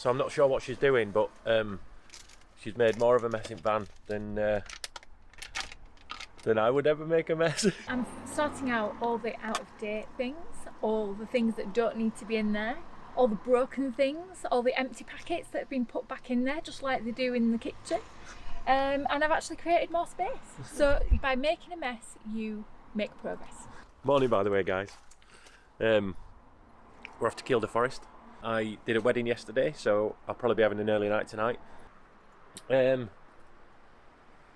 so I'm not sure what she's doing, but she's made more of a mess in van than I would ever make a mess. I'm sorting out all the out-of-date things, all the things that don't need to be in there, all the broken things, all the empty packets that have been put back in there, just like they do in the kitchen. And I've actually created more space. So by making a mess, you make progress. Morning, by the way, guys. We're off to Kielder Forest. I did a wedding yesterday, so I'll probably be having an early night tonight. We're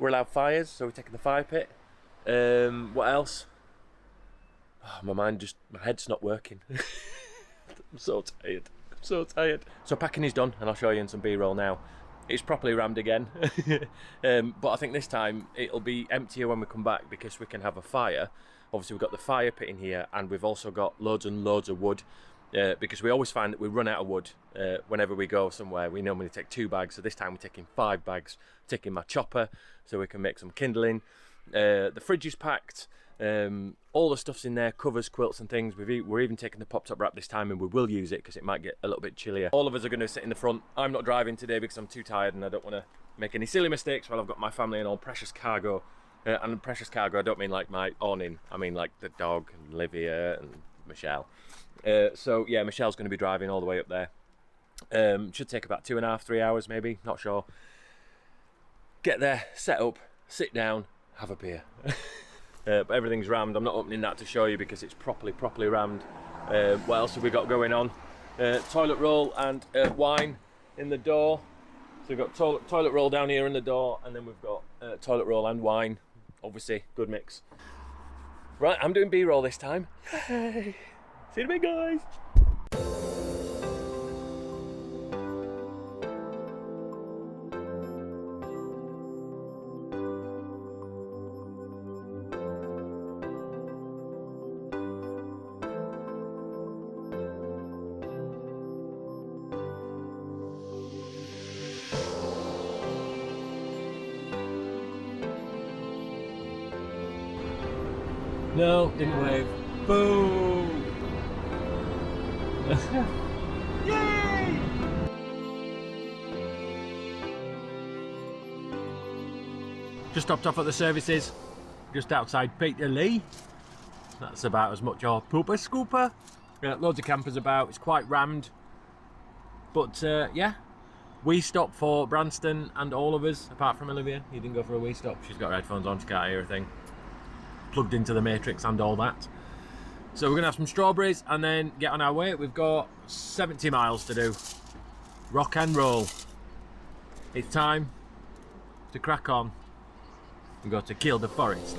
allowed fires, so we're taking the fire pit. What else? Oh, my head's not working. I'm so tired. I'm so tired. So packing is done, and I'll show you in some B-roll now. It's properly rammed again, but I think this time it'll be emptier when we come back because we can have a fire. Obviously we've got the fire pit in here, and we've also got loads and loads of wood, because we always find that we run out of wood whenever we go somewhere. We normally take 2 bags, so this time we're taking 5 bags. Taking my chopper so we can make some kindling. The fridge is packed. All the stuff's in there, covers, quilts and things. We're even taking the pop-top wrap this time, and we will use it because it might get a little bit chillier. All of us are going to sit in the front. I'm not driving today because I'm too tired and I don't want to make any silly mistakes while I've got my family and all precious cargo. And precious cargo, I don't mean like my awning. I mean like the dog and Olivia and Michelle. So yeah, Michelle's going to be driving all the way up there. Should take about 2.5, 3 hours maybe, not sure. Get there, set up, sit down, have a beer. But everything's rammed. I'm not opening that to show you because it's properly rammed. What else have we got going on? Toilet roll and wine in the door. So we've got toilet roll down here in the door, and then we've got toilet roll and wine. Obviously, good mix. Right, I'm doing B-roll this time. Yay! See you in a bit, guys. No, didn't wave. Boom! Yay! Just stopped off at the services, just outside Peterlee. That's about as much our pooper scooper. Loads of campers about, it's quite rammed. But yeah, we stopped for Branston and all of us, apart from Olivia. He didn't go for a wee stop. She's got her headphones on, she can't hear a thing. Plugged into the matrix and all that. So we're gonna have some strawberries and then get on our way. We've got 70 miles to do. Rock and roll. It's time to crack on and go to Kielder Forest.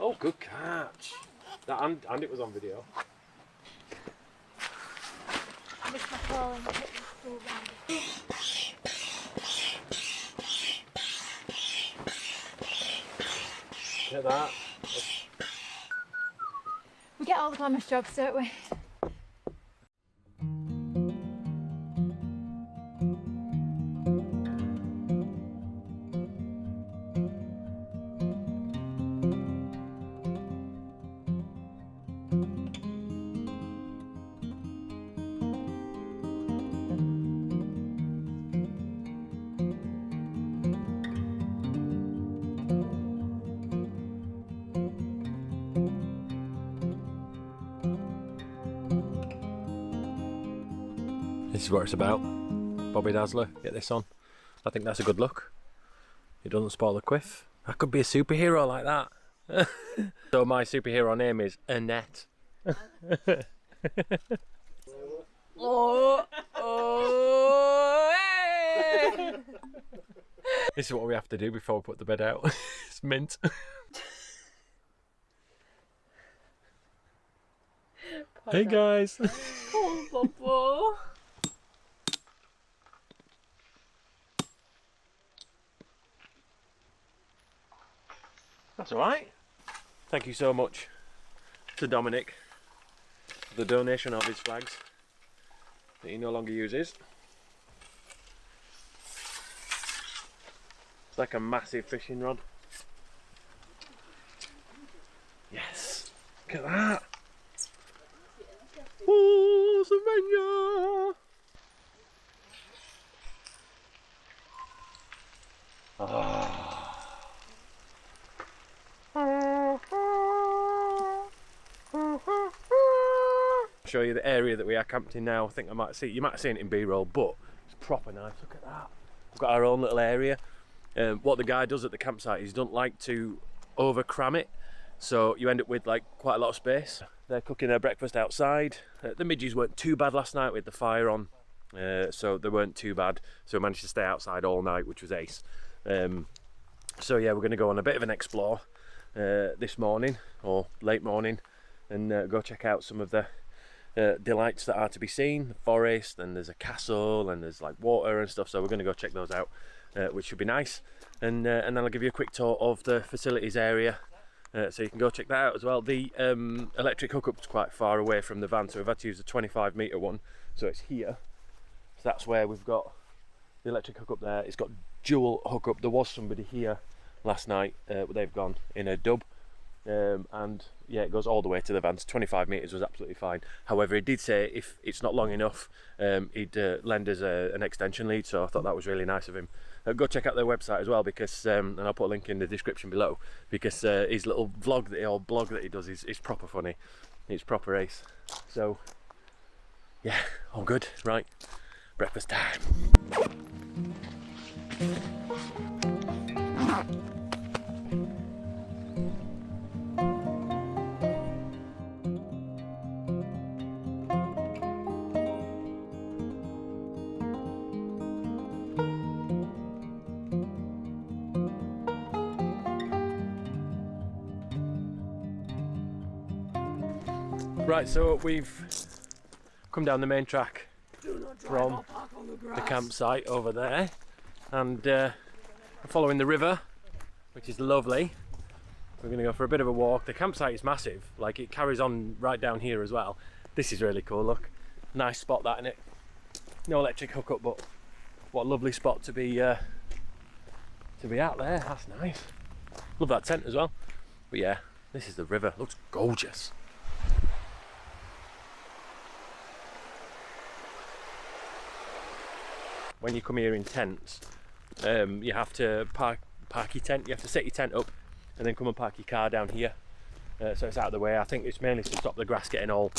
Oh, good catch. That and it was on video. I missed my call and hit the school round. Get that. We get all the glamorous jobs, don't we? This is what it's about. Bobby Dazzler, get this on. I think that's a good look. It doesn't spoil the quiff. I could be a superhero like that. So my superhero name is Annette. Hey! This is what we have to do before we put the bed out. It's mint. Hey guys. Oh, Bobo. That's alright. Thank you so much to Dominic for the donation of his flags that he no longer uses. It's like a massive fishing rod. Yes, look at that. Oh, Savannah! Show you the area that we are camped in now. I think you might have seen it in B-roll, but it's proper nice. Look at that. We've got our own little area. What the guy does at the campsite is he doesn't like to over cram it, so you end up with like quite a lot of space. They're cooking their breakfast outside. The midges weren't too bad last night with the fire on, so they weren't too bad. So we managed to stay outside all night, which was ace. So yeah, we're going to go on a bit of an explore this morning or late morning, and go check out some of the delights that are to be seen. The forest, and there's a castle, and there's like water and stuff. So we're going to go check those out, which should be nice. And then I'll give you a quick tour of the facilities area. So you can go check that out as well. The electric hookup's quite far away from the van, so we've had to use a 25-metre one. So it's here. So that's where we've got the electric hookup there. It's got dual hookup. There was somebody here last night, but they've gone in a dub. And yeah, it goes all the way to the van. So 25 metres was absolutely fine. However, he did say if it's not long enough, he'd lend us an extension lead. So I thought that was really nice of him. Go check out their website as well, because and I'll put a link in the description below, because his little blog that he does is proper funny. It's proper ace. So yeah, all good. Right, breakfast time. Right, so we've come down the main track from the campsite over there, and we're following the river, which is lovely. We're going to go for a bit of a walk. The campsite is massive, like it carries on right down here as well. This is really cool, look. Nice spot that, innit? No electric hookup, but what a lovely spot to be out there. That's nice. Love that tent as well. But yeah, this is the river. Looks gorgeous. When you come here in tents, you have to park your tent. You have to set your tent up and then come and park your car down here, so it's out of the way. I think it's mainly to stop the grass getting all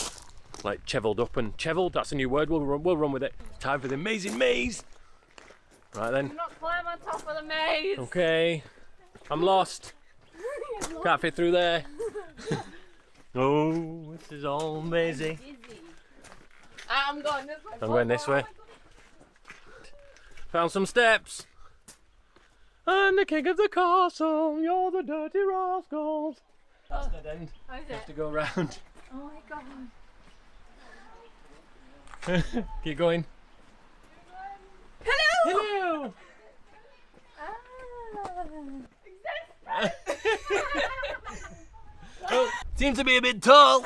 like chevelled up. And chevelled, that's a new word. We'll run with it. Time for the amazing maze. Right then. Do not climb on top of the maze. Okay, I'm lost. Can't fit through there. Oh, this is all mazy. I'm going this way. I'm going this way. Found some steps. I'm the king of the castle, you're the dirty rascals. That's dead end. How is You it? have to go around. Oh my god. Keep going. Hello! Hello! Oh, seems to be a bit tall.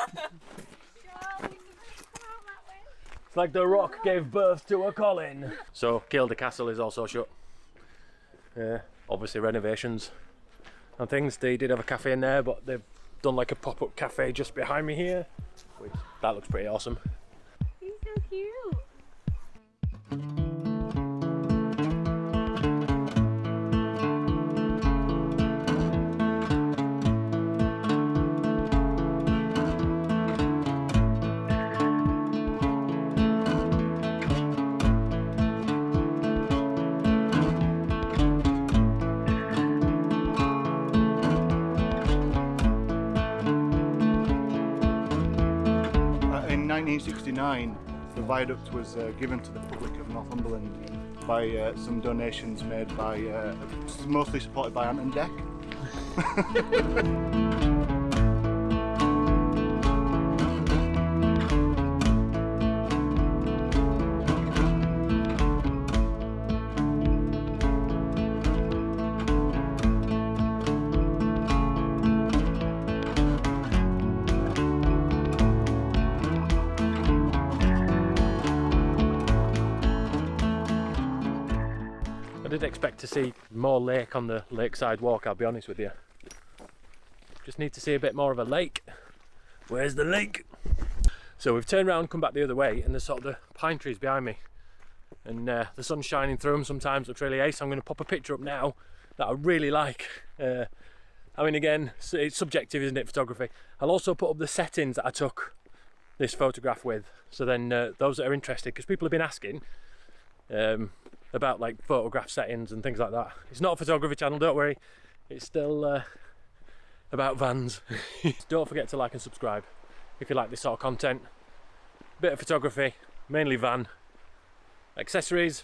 It's like the rock gave birth to a Colin. So Kielder Castle is also shut. Obviously renovations and things. They did have a cafe in there, but they've done like a pop-up cafe just behind me here, which that looks pretty awesome. He's so cute. 1869, the viaduct was given to the public of Northumberland by some donations made by, mostly supported by Ant and Dec. I did expect to see more lake on the Lakeside walk, I'll be honest with you. Just need to see a bit more of a lake. Where's the lake? So we've turned around, come back the other way, and there's sort of the pine trees behind me. And the sun's shining through them sometimes, looks really ace. I'm going to pop a picture up now that I really like. I mean, again, it's subjective, isn't it, photography? I'll also put up the settings that I took this photograph with. So then those that are interested, because people have been asking, about like photograph settings and things like that. It's not a photography channel, don't worry. It's still about vans. Don't forget to like and subscribe if you like this sort of content. Bit of photography, mainly van, accessories,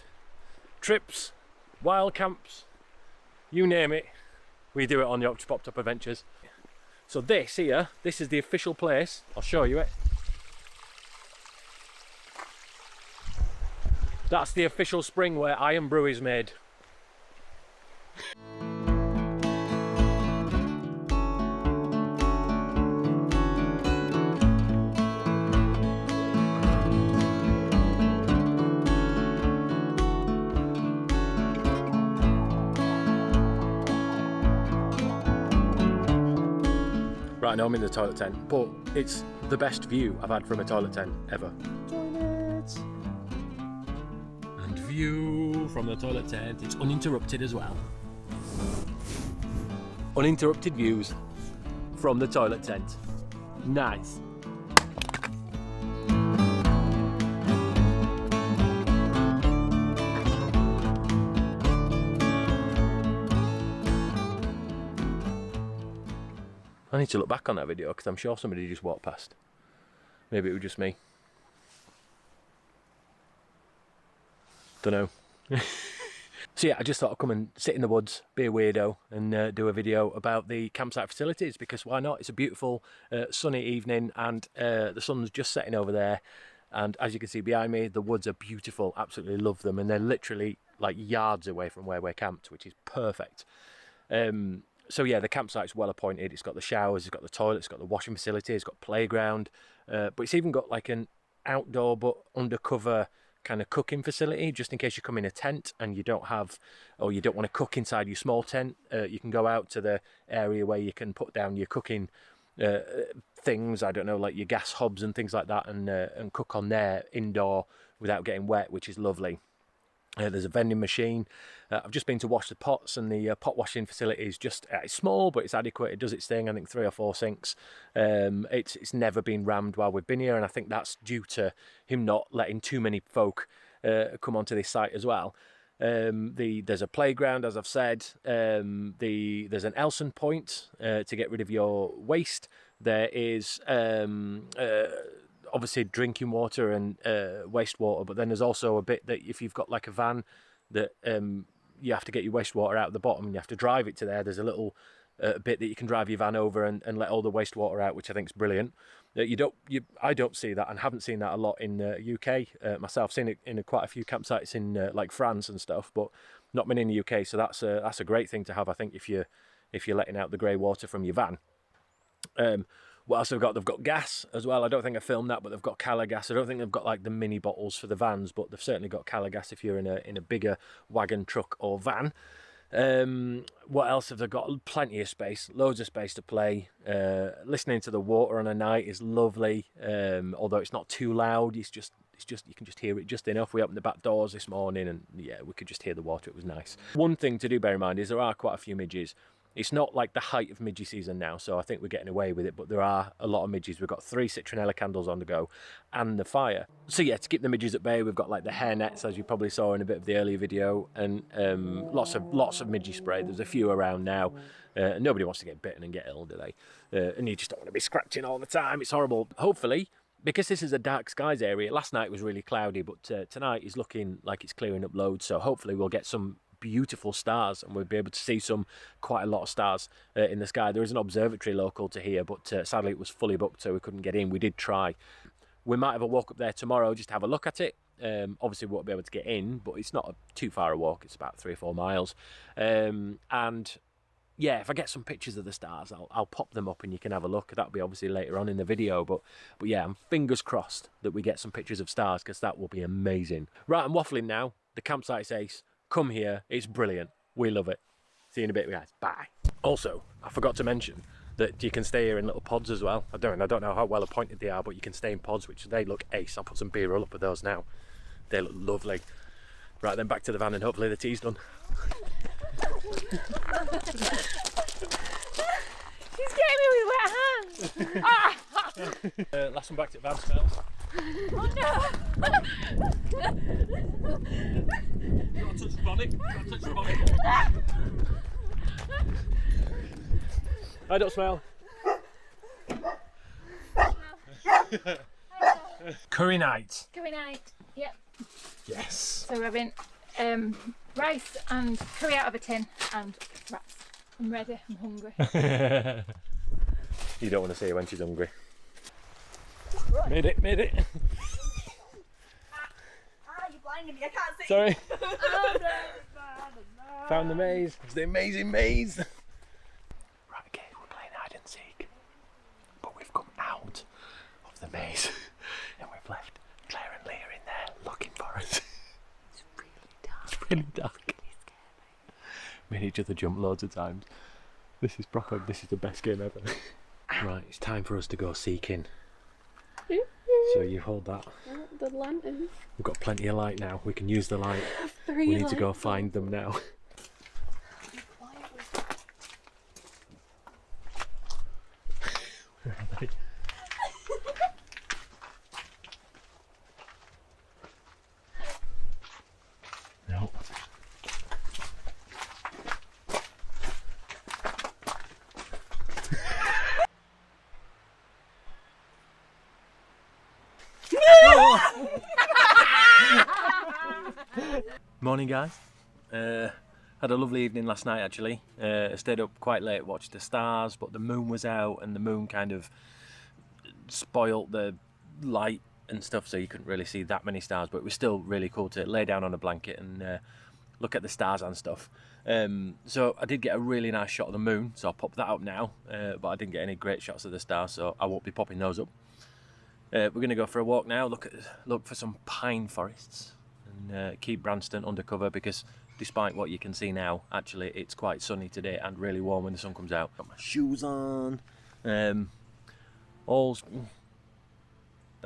trips, wild camps, you name it, we do it on the Octopus Popped Up Adventures. So this here, this is the official place. I'll show you it. That's the official spring where Iron Brew is made. Right now I'm in the toilet tent, but it's the best view I've had from a toilet tent ever. Toilets! And view from the toilet tent, it's uninterrupted as well. Uninterrupted views from the toilet tent. Nice. I need to look back on that video because I'm sure somebody just walked past. Maybe it was just me. Don't know. So yeah, I just thought I'd come and sit in the woods, be a weirdo, and do a video about the campsite facilities, because why not? It's a beautiful sunny evening, and the sun's just setting over there. And as you can see behind me, the woods are beautiful, absolutely love them, and they're literally like yards away from where we're camped, which is perfect. So yeah, the campsite's well appointed. It's got the showers, it's got the toilets, it's got the washing facility, it's got playground, but it's even got like an outdoor but undercover kind of cooking facility, just in case you come in a tent and you don't have, or you don't want to cook inside your small tent. You can go out to the area where you can put down your cooking things, I don't know, like your gas hobs and things like that, and cook on there indoor without getting wet, which is lovely. There's a vending machine. I've just been to wash the pots, and the pot washing facility is just, it's small, but it's adequate. It does its thing. I think 3 or 4 sinks. It's never been rammed while we've been here, and I think that's due to him not letting too many folk come onto this site as well. There's a playground, as I've said. There's an Elson point to get rid of your waste. There is obviously drinking water and wastewater, but then there's also a bit that if you've got like a van that you have to get your wastewater out at the bottom and you have to drive it to there, there's a little bit that you can drive your van over and let all the wastewater out, which I think is brilliant. I don't see that, and haven't seen that a lot in the UK myself. Seen it in quite a few campsites in like France and stuff, but not many in the UK. So that's a great thing to have, I think, if you're letting out the grey water from your van. What else they've got? They've got gas as well. I don't think I filmed that, but they've got Kielder gas. I don't think they've got like the mini bottles for the vans, but they've certainly got Kielder gas if you're in a bigger wagon, truck or van. What else have they got? Plenty of space, loads of space to play. Listening to the water on a night is lovely, although it's not too loud. It's just you can just hear it just enough. We opened the back doors this morning, and yeah, we could just hear the water. It was nice. One thing to do bear in mind is there are quite a few midges. It's not like the height of midgie season now, so I think we're getting away with it, but there are a lot of midges. We've got 3 citronella candles on the go and the fire. So yeah, to keep the midges at bay, we've got like the hair nets, as you probably saw in a bit of the earlier video, and lots of midgie spray. There's a few around now. Nobody wants to get bitten and get ill, do they? And you just don't want to be scratching all the time. It's horrible. Hopefully, because this is a dark skies area, last night was really cloudy, but tonight is looking like it's clearing up loads, so hopefully we'll get some beautiful stars and we'll be able to see quite a lot of stars in the sky. There is an observatory local to here, but sadly it was fully booked, so we couldn't get in. We did try. We might have a walk up there tomorrow just to have a look at it. Obviously we won't be able to get in, but it's not too far a walk. It's about 3 or 4 miles. And yeah, if I get some pictures of the stars, I'll pop them up and you can have a look. That'll be obviously later on in the video, but yeah, I'm fingers crossed that we get some pictures of stars, because that will be amazing. Right, I'm waffling now. The campsite's ace. Come here, it's brilliant. We love it. See you in a bit, guys. Bye. Also, I forgot to mention that you can stay here in little pods as well. I don't know how well appointed they are, but you can stay in pods, which they look ace. I'll put some B-roll up with those now. They look lovely. Right, then back to the van and hopefully the tea's done. She's getting me with wet hands. Last one back to the van smells. Oh no! Don't touch the bonnet. Don't touch the bonnet. I don't smell. Curry night. Curry night. Yep. Yes. So we're having rice and curry out of a tin and wraps. I'm ready. I'm hungry. You don't want to see her when she's hungry. Made it. You blinded me, I can't see. Sorry. Found the maze. It's the amazing maze. Right, okay, we're playing hide and seek. But we've come out of the maze and we've left Claire and Leah in there looking for us. It's really dark. It's really dark. Made each other jump loads of times. This is the best game ever. Right, it's time for us to go seeking. So you hold that. The lantern. We've got plenty of light now. We can use the light. We need to go find them now. Where are they? No. Morning, guys. Had a lovely evening last night, actually. Stayed up quite late, watched the stars, but the moon was out and the moon kind of spoilt the light and stuff, so you couldn't really see that many stars, but it was still really cool to lay down on a blanket and look at the stars and stuff. So I did get a really nice shot of the moon, so I'll pop that up now, but I didn't get any great shots of the stars, so I won't be popping those up. We're going to go for a walk now, look for some pine forests, and keep Branston undercover, because despite what you can see now, actually it's quite sunny today and really warm when the sun comes out. Got my shoes on. That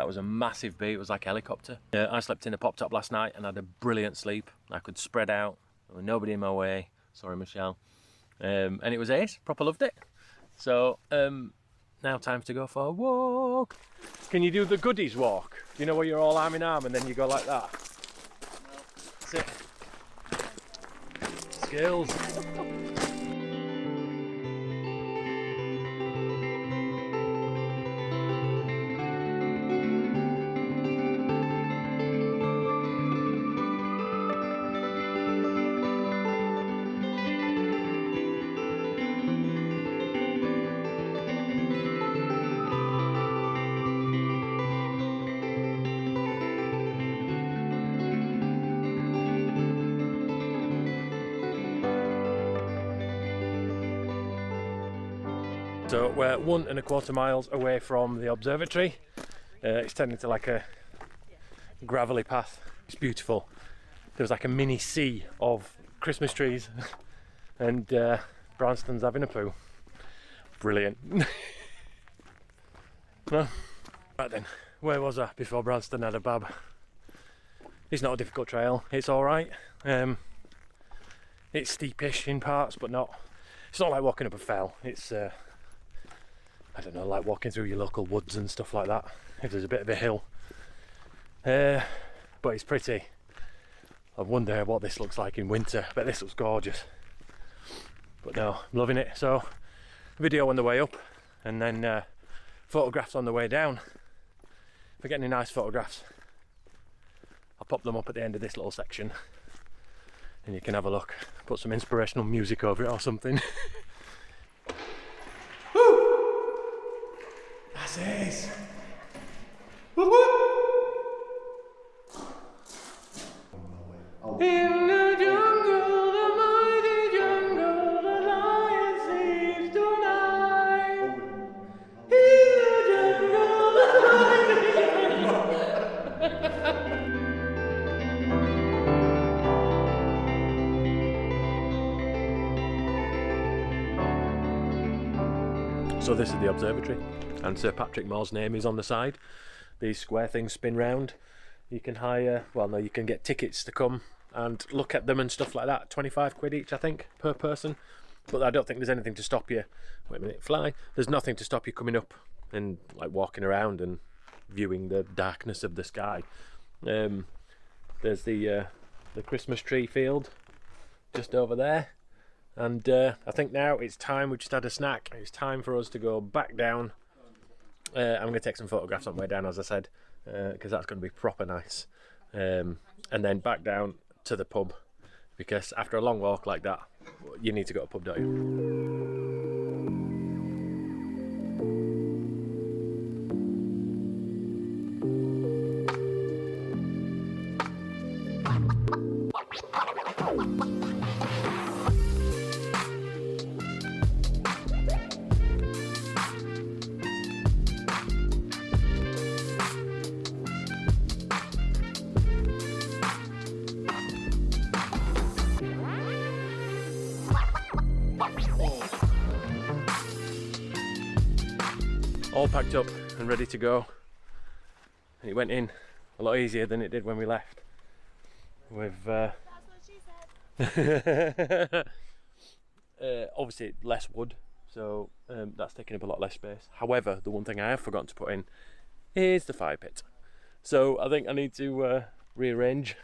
was a massive bee. It was like a helicopter. I slept in a pop top last night and had a brilliant sleep. I could spread out. There was nobody in my way. Sorry, Michelle. And it was ace. Proper loved it. So now time to go for a walk. Can you do the goodies walk? You know where you're all arm in arm and then you go like that? No. That's it. Skills. So we're 1¼ miles away from the observatory. It's turned into like a gravelly path. It's beautiful. There's like a mini sea of Christmas trees and Branston's having a poo. Brilliant. Well, right then, where was I before Branston had a bab? It's not a difficult trail, it's alright. It's steepish in parts, but it's not like walking up a fell. It's I don't know, like walking through your local woods and stuff like that, if there's a bit of a hill. But it's pretty. I wonder what this looks like in winter. I bet this looks gorgeous. But no, I'm loving it. So, video on the way up, and then photographs on the way down. if I get any nice photographs, I'll pop them up at the end of this little section and you can have a look. Put some inspirational music over it or something. Woo! That's it. Woo woo! In the jungle, the mighty jungle, the lion sleeps tonight. In the jungle, the mighty jungle. So this is the observatory, and Sir Patrick Moore's name is on the side. These square things spin round. You can hire, well no, you can get tickets to come and look at them and stuff like that. 25 quid each, I think, per person. But I don't think there's anything to stop you. Wait a minute, fly. There's nothing to stop you coming up and like walking around and viewing the darkness of the sky. There's the Christmas tree field just over there. And I think now it's time, we just had a snack, it's time for us to go back down. I'm going to take some photographs on the way down, as I said, because that's going to be proper nice. And then back down to the pub, because after a long walk like that, you need to go to a pub, don't you? All packed up and ready to go, and it went in a lot easier than it did when we left. With That's what she said. obviously less wood, so that's taking up a lot less space. However, the one thing I have forgotten to put in is the fire pit, so I think I need to rearrange.